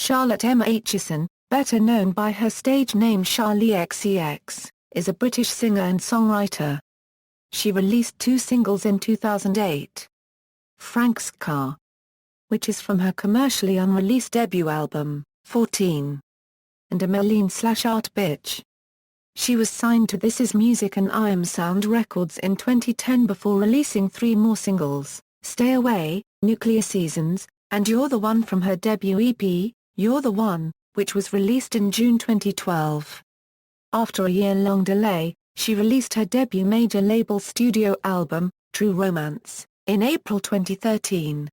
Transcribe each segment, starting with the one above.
Charlotte Emma Aitchison, better known by her stage name Charli XCX, is a British singer and songwriter. She released 2 singles in 2008. Franchesckaar, which is from her commercially unreleased debut album, 14, and Emelline/Art Bitch. She was signed to This Is Music and IAMSOUND Records in 2010 before releasing 3 more singles, Stay Away, Nuclear Seasons, and You're the One from her debut EP, You're the One, which was released in June 2012. After a year-long delay, she released her debut major label studio album, True Romance, in April 2013.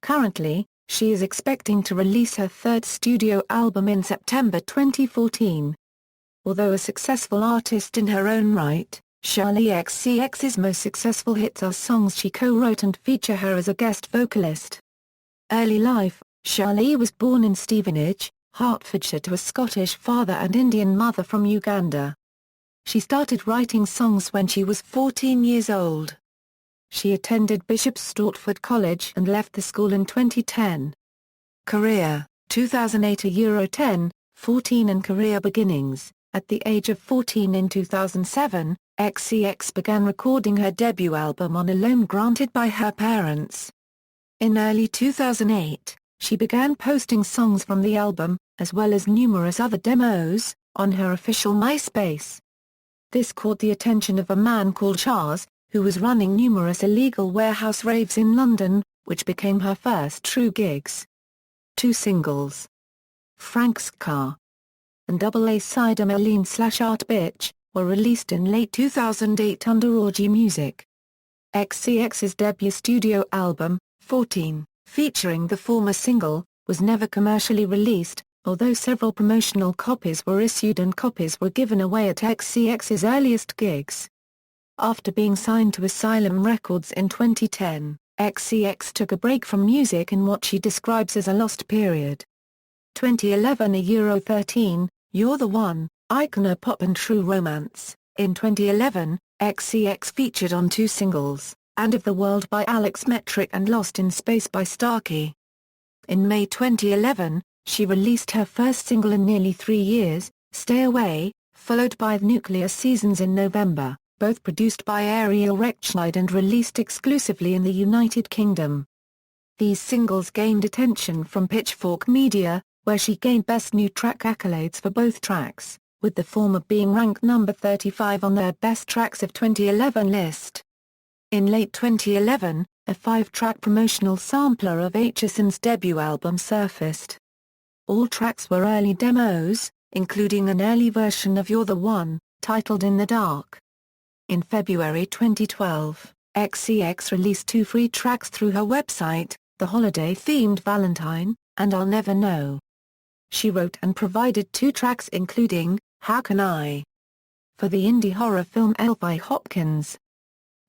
Currently, she is expecting to release her 3rd studio album in September 2014. Although a successful artist in her own right, Charli XCX's most successful hits are songs she co-wrote and feature her as a guest vocalist. Early life: Charli was born in Stevenage, Hertfordshire to a Scottish father and Indian mother from Uganda. She started writing songs when she was 14 years old. She attended Bishop's Stortford College and left the school in 2010. Career: 2008 a Euro 10, 14 and career beginnings. At the age of 14 in 2007, XCX began recording her debut album on a loan granted by her parents. In early 2008, she began posting songs from the album, as well as numerous other demos, on her official MySpace. This caught the attention of a man called Charles, who was running numerous illegal warehouse raves in London, which became her first true gigs. 2 singles, Franchesckaar and A-side Emelline/Art Bitch, were released in late 2008 under Orgy Music. XCX's debut studio album, 14, featuring the former single, was never commercially released, although several promotional copies were issued and copies were given away at XCX's earliest gigs. After being signed to Asylum Records in 2010, XCX took a break from music in what she describes as a lost period. 2011 a Euro 13, You're the One, Icona Pop and True Romance. In 2011, XCX featured on 2 singles, And of the World by Alex Metric and Lost in Space by Starkey. In May 2011, she released her first single in nearly 3 years, Stay Away, followed by Nuclear Seasons in November, both produced by Ariel Rechtshaid and released exclusively in the United Kingdom. These singles gained attention from Pitchfork Media, where she gained Best New Track accolades for both tracks, with the former being ranked number 35 on their Best Tracks of 2011 list. In late 2011, a 5-track promotional sampler of Aitchison's debut album surfaced. All tracks were early demos, including an early version of You're the One, titled In the Dark. In February 2012, XCX released 2 free tracks through her website, the holiday-themed Valentine, and I'll Never Know. She wrote and provided 2 tracks including, How Can I? For the indie horror film Elf by Hopkins.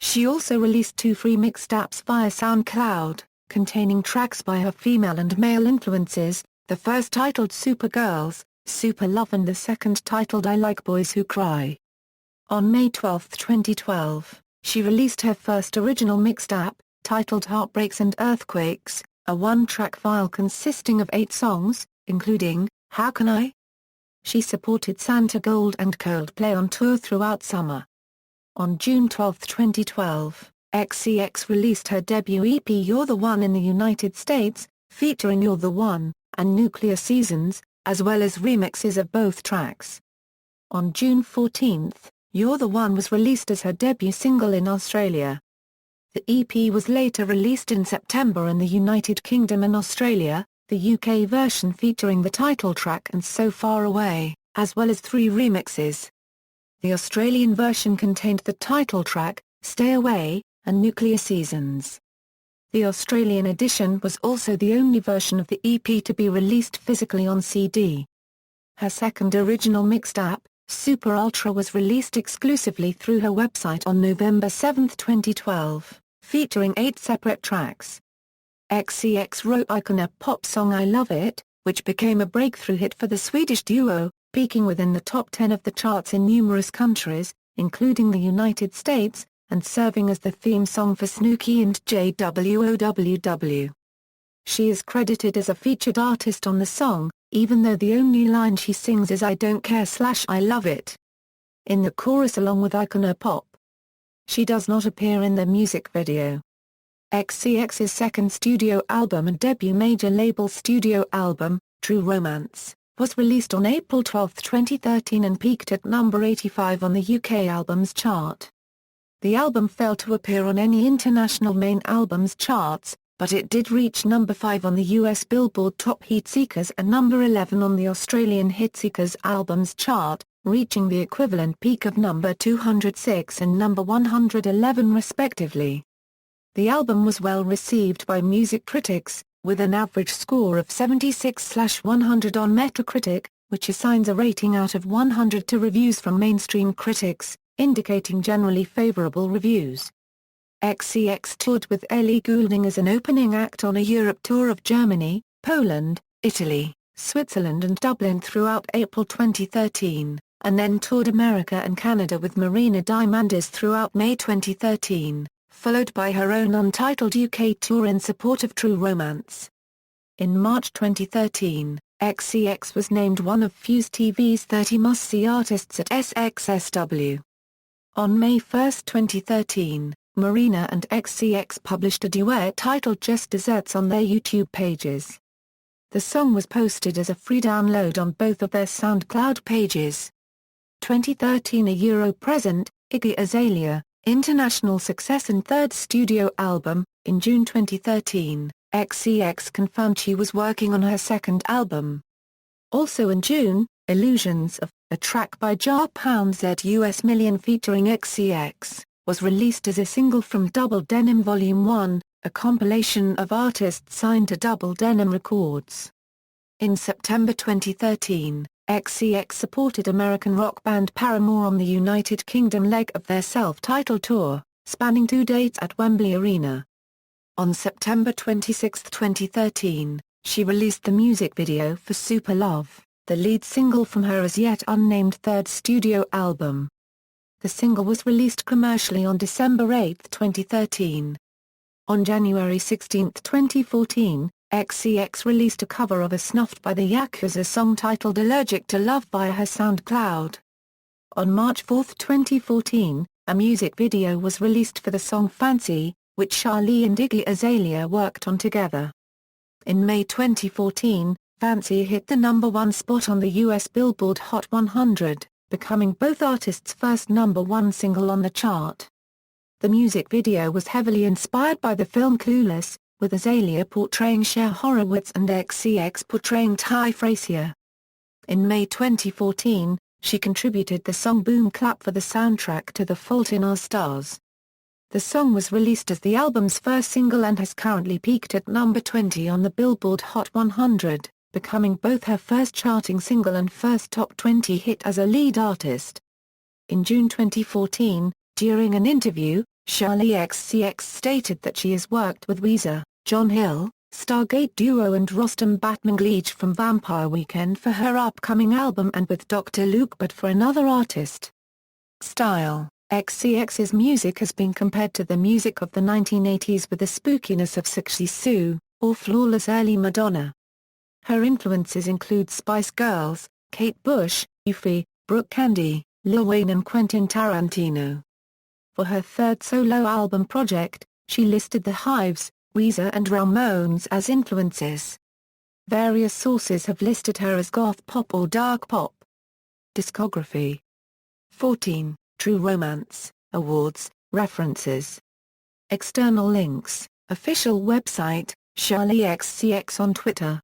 She also released 2 free mixtapes via SoundCloud, containing tracks by her female and male influences, the first titled Supergirls, Super Love and the second titled I Like Boys Who Cry. On May 12, 2012, she released her first original mixtape, titled Heartbreaks and Earthquakes, a 1-track file consisting of 8 songs, including, How Can I? She supported Santa Gold and Coldplay on tour throughout summer. On June 12, 2012, XCX released her debut EP You're the One in the United States, featuring You're the One, and Nuclear Seasons, as well as remixes of both tracks. On June 14, You're the One was released as her debut single in Australia. The EP was later released in September in the United Kingdom and Australia, the UK version featuring the title track and So Far Away, as well as 3 remixes. The Australian version contained the title track, Stay Away, and Nuclear Seasons. The Australian edition was also the only version of the EP to be released physically on CD. Her second original mixtape, Super Ultra, was released exclusively through her website on November 7, 2012, featuring 8 separate tracks. XCX wrote Icona Pop song I Love It, which became a breakthrough hit for the Swedish duo, peaking within the top 10 of the charts in numerous countries, including the United States, and serving as the theme song for Snooki and JWOWW. She is credited as a featured artist on the song, even though the only line she sings is "I don't care/I love it" in the chorus along with Icona Pop. She does not appear in the music video. XCX's second studio album and debut major label studio album, True Romance, was released on April 12, 2013 and peaked at number 85 on the UK Albums Chart. The album failed to appear on any international main albums charts, but it did reach number 5 on the US Billboard Top Heatseekers and number 11 on the Australian Hitseekers Albums Chart, reaching the equivalent peak of number 206 and number 111 respectively. The album was well received by music critics, with an average score of 76/100 on Metacritic, which assigns a rating out of 100 to reviews from mainstream critics, indicating generally favorable reviews. XCX toured with Ellie Goulding as an opening act on a Europe tour of Germany, Poland, Italy, Switzerland and Dublin throughout April 2013, and then toured America and Canada with Marina Diamandis throughout May 2013, followed by her own untitled UK tour in support of True Romance. In March 2013, XCX was named one of Fuse TV's 30 must-see artists at SXSW. On May 1, 2013, Marina and XCX published a duet titled Just Desserts on their YouTube pages. The song was posted as a free download on both of their SoundCloud pages. 2013 A Euro Present, Iggy Azalea, international success and third studio album. In June 2013, XCX confirmed she was working on her second album. Also in June, Illusions of, a track by J.Z US Million featuring XCX, was released as a single from Double Denim Volume 1, a compilation of artists signed to Double Denim Records. In September 2013, XCX supported American rock band Paramore on the United Kingdom leg of their self-titled tour, spanning 2 dates at Wembley Arena. On September 26, 2013, she released the music video for Super Love, the lead single from her as yet unnamed third studio album. The single was released commercially on December 8, 2013. On January 16, 2014, XCX released a cover of a Snuffed by the Yakuza song titled Allergic to Love via her SoundCloud. On March 4, 2014, a music video was released for the song Fancy, which Charli and Iggy Azalea worked on together. In May 2014, Fancy hit the number 1 spot on the US Billboard Hot 100, becoming both artists' first number 1 single on the chart. The music video was heavily inspired by the film Clueless, with Azalea portraying Cher Horowitz and XCX portraying Ty Frazier. In May 2014, she contributed the song Boom Clap for the soundtrack to The Fault in Our Stars. The song was released as the album's first single and has currently peaked at number 20 on the Billboard Hot 100, becoming both her first charting single and first top 20 hit as a lead artist. In June 2014, during an interview, Charli XCX stated that she has worked with Weezer, John Hill, Stargate Duo and Rostam Batmanglij from Vampire Weekend for her upcoming album and with Dr. Luke but for another artist. Style: XCX's music has been compared to the music of the 1980s with the spookiness of Sexy Sue, or flawless early Madonna. Her influences include Spice Girls, Kate Bush, Euphoria, Brooke Candy, Lil Wayne and Quentin Tarantino. For her third solo album project, she listed The Hives, Weezer and Ramones as influences. Various sources have listed her as goth pop or dark pop. Discography. 14. True Romance, Awards, References. External links, official website, Charli XCX on Twitter.